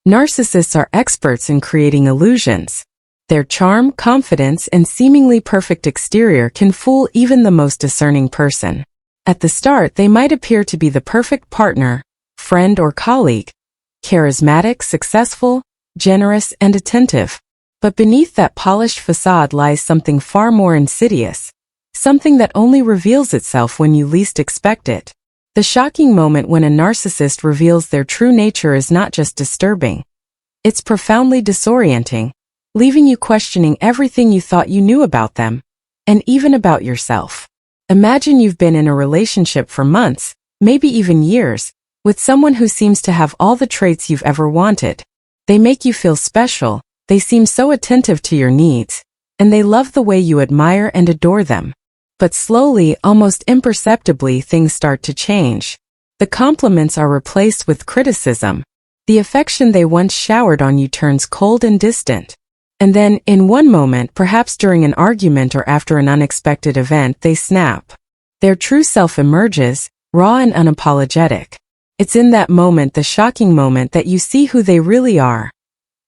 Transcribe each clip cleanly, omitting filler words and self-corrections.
Narcissists are experts in creating illusions. Their charm, confidence, and seemingly perfect exterior can fool even the most discerning person. At the start, they might appear to be the perfect partner, friend, or colleague, charismatic, successful, generous, and attentive. But beneath that polished facade lies something far more insidious, something that only reveals itself when you least expect it. The shocking moment when a narcissist reveals their true nature is not just disturbing. It's profoundly disorienting, leaving you questioning everything you thought you knew about them, and even about yourself. Imagine you've been in a relationship for months, maybe even years, with someone who seems to have all the traits you've ever wanted. They make you feel special, they seem so attentive to your needs, and they love the way you admire and adore them. But slowly, almost imperceptibly, things start to change. The compliments are replaced with criticism. The affection they once showered on you turns cold and distant. And then, in one moment, perhaps during an argument or after an unexpected event, they snap. Their true self emerges, raw and unapologetic. It's in that moment, the shocking moment, that you see who they really are.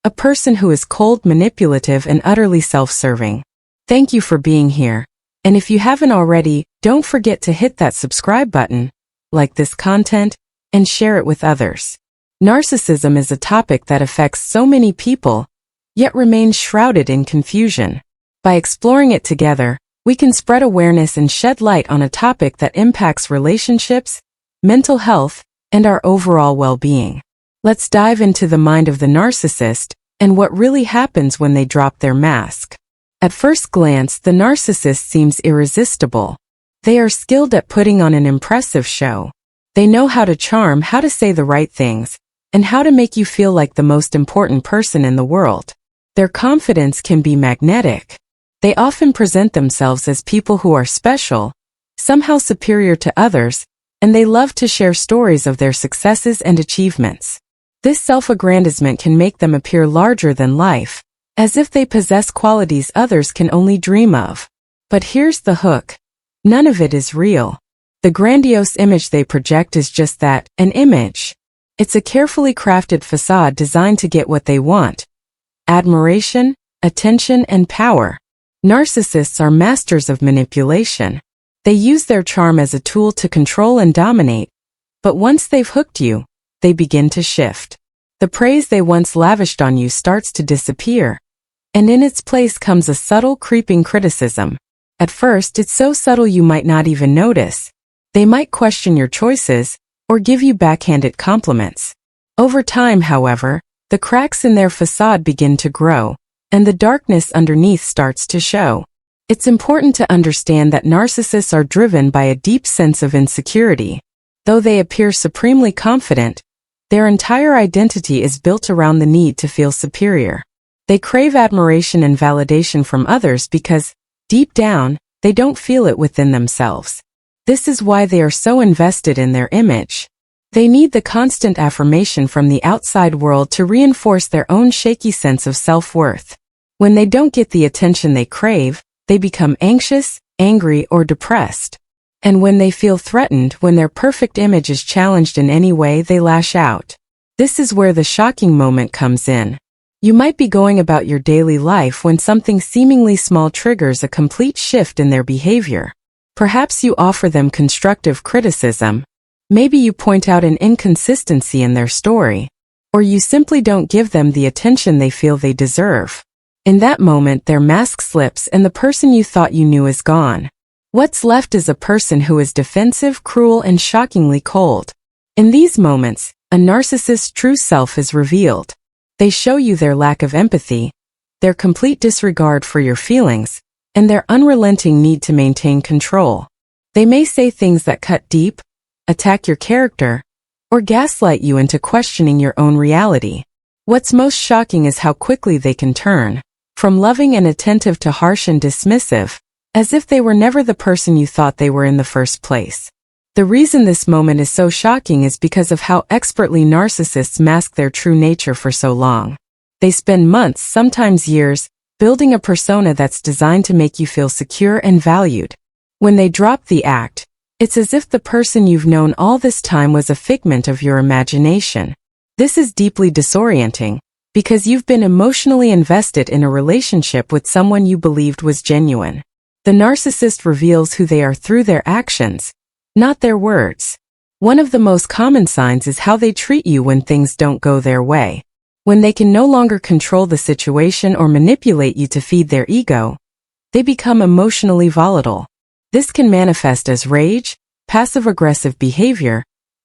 A person who is cold, manipulative, and utterly self-serving. Thank you for being here. And if you haven't already, don't forget to hit that subscribe button, like this content, and share it with others. Narcissism is a topic that affects so many people, yet remains shrouded in confusion. By exploring it together, we can spread awareness and shed light on a topic that impacts relationships, mental health, and our overall well-being. Let's dive into the mind of the narcissist and what really happens when they drop their mask. At first glance, the narcissist seems irresistible. They are skilled at putting on an impressive show. They know how to charm, how to say the right things, and how to make you feel like the most important person in the world. Their confidence can be magnetic. They often present themselves as people who are special, somehow superior to others, and they love to share stories of their successes and achievements. This self-aggrandizement can make them appear larger than life, as if they possess qualities others can only dream of. But here's the hook. None of it is real. The grandiose image they project is just that, an image. It's a carefully crafted facade designed to get what they want: admiration, attention, and power. Narcissists are masters of manipulation. They use their charm as a tool to control and dominate, but once they've hooked you, they begin to shift. The praise they once lavished on you starts to disappear, and in its place comes a subtle, creeping criticism. At first, it's so subtle you might not even notice. They might question your choices, or give you backhanded compliments. Over time, however, the cracks in their facade begin to grow, and the darkness underneath starts to show. It's important to understand that narcissists are driven by a deep sense of insecurity. Though they appear supremely confident, their entire identity is built around the need to feel superior. They crave admiration and validation from others because, deep down, they don't feel it within themselves. This is why they are so invested in their image. They need the constant affirmation from the outside world to reinforce their own shaky sense of self-worth. When they don't get the attention they crave, they become anxious, angry, or depressed. And when they feel threatened, when their perfect image is challenged in any way, they lash out. This is where the shocking moment comes in. You might be going about your daily life when something seemingly small triggers a complete shift in their behavior. Perhaps you offer them constructive criticism. Maybe you point out an inconsistency in their story. Or you simply don't give them the attention they feel they deserve. In that moment, their mask slips and the person you thought you knew is gone. What's left is a person who is defensive, cruel, and shockingly cold. In these moments, a narcissist's true self is revealed. They show you their lack of empathy, their complete disregard for your feelings, and their unrelenting need to maintain control. They may say things that cut deep, attack your character, or gaslight you into questioning your own reality. What's most shocking is how quickly they can turn from loving and attentive to harsh and dismissive, as if they were never the person you thought they were in the first place. The reason this moment is so shocking is because of how expertly narcissists mask their true nature for so long. They spend months, sometimes years, building a persona that's designed to make you feel secure and valued. When they drop the act, it's as if the person you've known all this time was a figment of your imagination. This is deeply disorienting, because you've been emotionally invested in a relationship with someone you believed was genuine. The narcissist reveals who they are through their actions, not their words. One of the most common signs is how they treat you when things don't go their way. When they can no longer control the situation or manipulate you to feed their ego, they become emotionally volatile. This can manifest as rage, passive-aggressive behavior,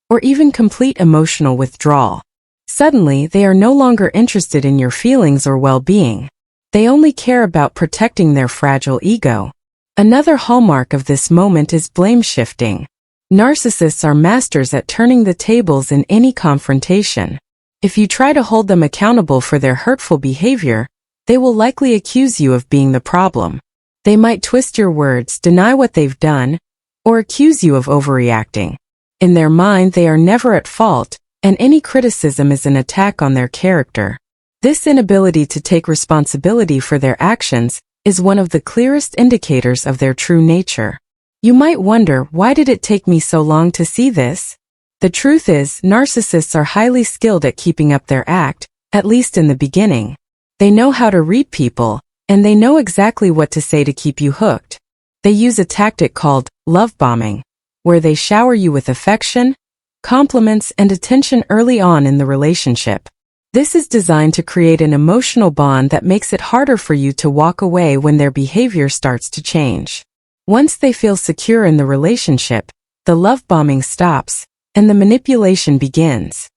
or even complete emotional withdrawal. Suddenly, they are no longer interested in your feelings or well-being. They only care about protecting their fragile ego. Another hallmark of this moment is blame shifting. Narcissists are masters at turning the tables in any confrontation. If you try to hold them accountable for their hurtful behavior, they will likely accuse you of being the problem. They might twist your words, deny what they've done, or accuse you of overreacting. In their mind, they are never at fault, and any criticism is an attack on their character. This inability to take responsibility for their actions is one of the clearest indicators of their true nature. You might wonder, why did it take me so long to see this? The truth is, narcissists are highly skilled at keeping up their act, at least in the beginning. They know how to read people, and they know exactly what to say to keep you hooked. They use a tactic called love bombing, where they shower you with affection, compliments, and attention early on in the relationship. This is designed to create an emotional bond that makes it harder for you to walk away when their behavior starts to change. Once they feel secure in the relationship, the love bombing stops, and the manipulation begins.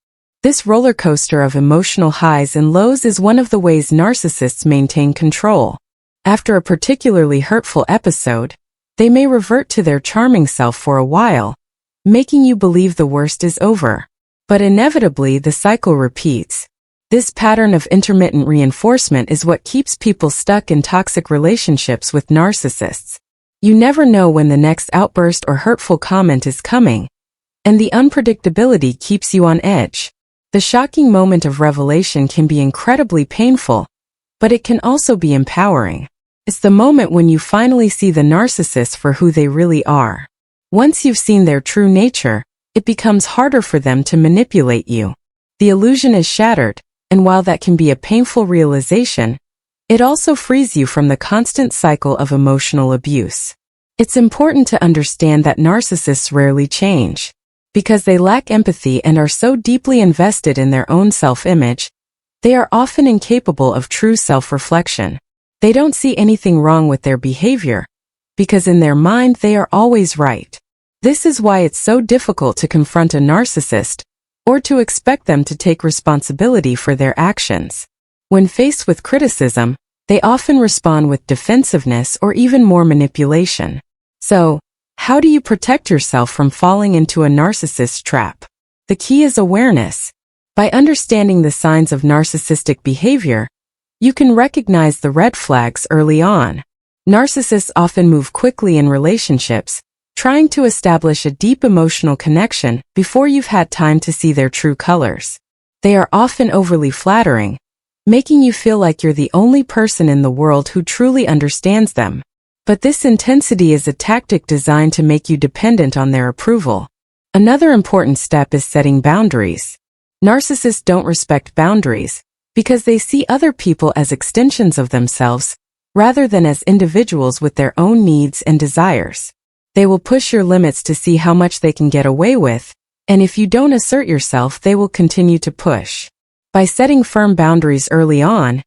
This roller coaster of emotional highs and lows is one of the ways narcissists maintain control. After a particularly hurtful episode, they may revert to their charming self for a while, making you believe the worst is over. But inevitably, the cycle repeats. This pattern of intermittent reinforcement is what keeps people stuck in toxic relationships with narcissists. You never know when the next outburst or hurtful comment is coming, and the unpredictability keeps you on edge. The shocking moment of revelation can be incredibly painful, but it can also be empowering. It's the moment when you finally see the narcissist for who they really are. Once you've seen their true nature, it becomes harder for them to manipulate you. The illusion is shattered, and while that can be a painful realization, it also frees you from the constant cycle of emotional abuse. It's important to understand that narcissists rarely change. Because they lack empathy and are so deeply invested in their own self-image, they are often incapable of true self-reflection. They don't see anything wrong with their behavior, because in their mind they are always right. This is why it's so difficult to confront a narcissist, or to expect them to take responsibility for their actions. When faced with criticism, they often respond with defensiveness or even more manipulation. So, how do you protect yourself from falling into a narcissist trap? The key is awareness. By understanding the signs of narcissistic behavior, you can recognize the red flags early on. Narcissists often move quickly in relationships, trying to establish a deep emotional connection before you've had time to see their true colors. They are often overly flattering, making you feel like you're the only person in the world who truly understands them. But this intensity is a tactic designed to make you dependent on their approval. Another important step is setting boundaries. Narcissists don't respect boundaries because they see other people as extensions of themselves rather than as individuals with their own needs and desires. They will push your limits to see how much they can get away with, and if you don't assert yourself, they will continue to push. By setting firm boundaries early on,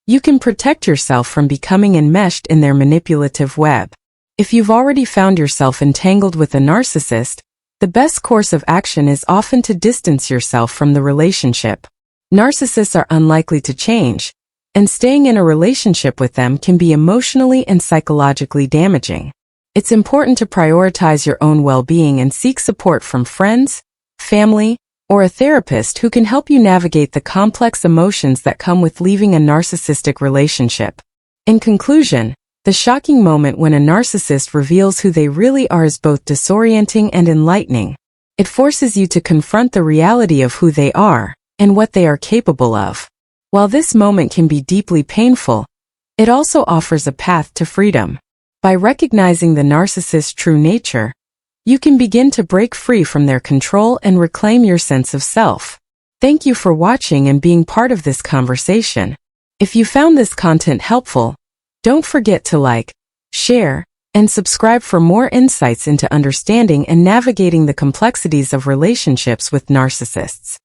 you can protect yourself from becoming enmeshed in their manipulative web. If you've already found yourself entangled with a narcissist, the best course of action is often to distance yourself from the relationship. Narcissists are unlikely to change, and staying in a relationship with them can be emotionally and psychologically damaging. It's important to prioritize your own well-being and seek support from friends, family, or a therapist who can help you navigate the complex emotions that come with leaving a narcissistic relationship. In conclusion, the shocking moment when a narcissist reveals who they really are is both disorienting and enlightening. It forces you to confront the reality of who they are and what they are capable of. While this moment can be deeply painful, it also offers a path to freedom. By recognizing the narcissist's true nature, you can begin to break free from their control and reclaim your sense of self. Thank you for watching and being part of this conversation. If you found this content helpful, don't forget to like, share, and subscribe for more insights into understanding and navigating the complexities of relationships with narcissists.